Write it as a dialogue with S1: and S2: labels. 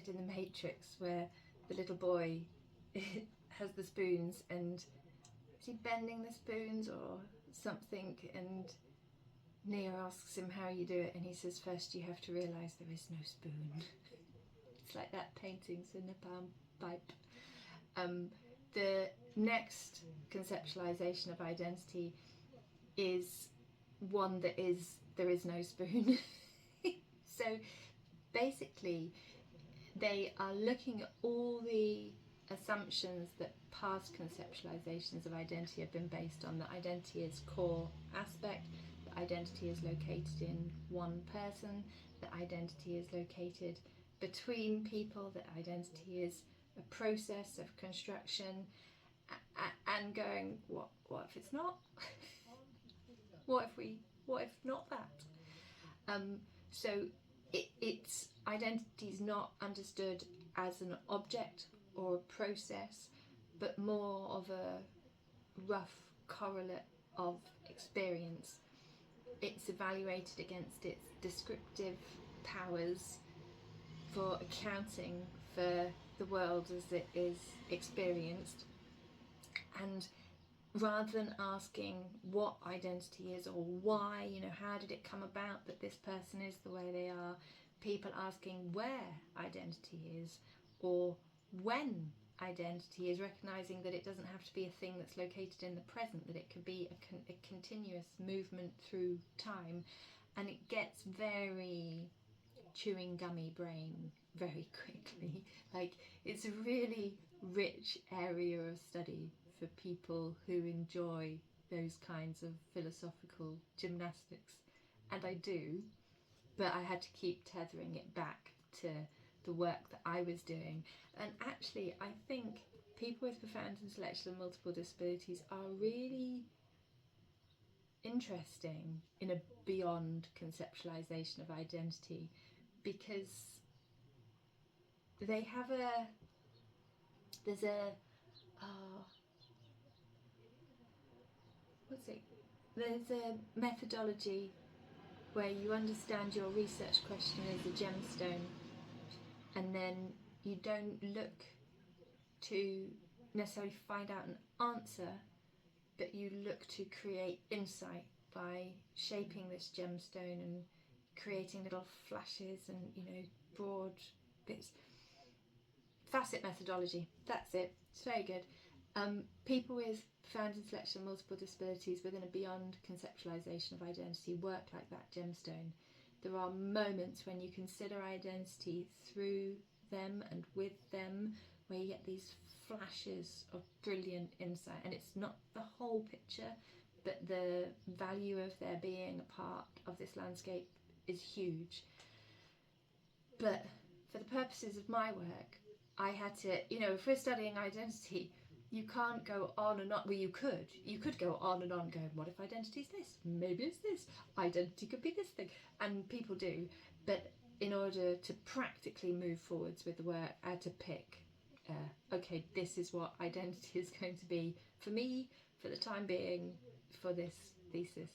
S1: bit in The Matrix where the little boy has the spoons and is he bending the spoons or something, and Neo asks him how you do it, and he says, first you have to realise there is no spoon. It's like that painting's in a palm pipe. The next conceptualisation of identity is one that is there is no spoon. So basically they are looking at all the assumptions that past conceptualizations of identity have been based on, that identity is core aspect, that identity is located in one person, that identity is located between people, that identity is a process of construction, and going, what if it's not? what if not that? So it's identity is not understood as an object or a process, but more of a rough correlate of experience. It's evaluated against its descriptive powers for accounting for the world as it is experienced, and rather than asking what identity is or why, how did it come about that this person is the way they are, people asking where identity is or when identity is, recognising that it doesn't have to be a thing that's located in the present, that it could be a continuous movement through time. And it gets very chewing gummy brain very quickly. Like, it's a really rich area of study for people who enjoy those kinds of philosophical gymnastics, and I do, but I had to keep tethering it back to the work that I was doing. And actually I think people with profound intellectual and multiple disabilities are really interesting in a beyond conceptualization of identity, because they have there's a methodology where you understand your research question as a gemstone, and then you don't look to necessarily find out an answer, but you look to create insight by shaping this gemstone and creating little flashes and broad bits. Facet methodology, that's it, it's very good. People with profound intellectual and multiple disabilities within a beyond conceptualisation of identity work like that gemstone. There are moments when you consider identity through them and with them, where you get these flashes of brilliant insight, and it's not the whole picture, but the value of their being a part of this landscape is huge. But for the purposes of my work, I had to, if we're studying identity, you can't go on and on. Well, you could go on and on going, what if identity is this? Maybe it's this. Identity could be this thing. And people do. But in order to practically move forwards with the work, I had to pick, okay, this is what identity is going to be for me, for the time being, for this thesis.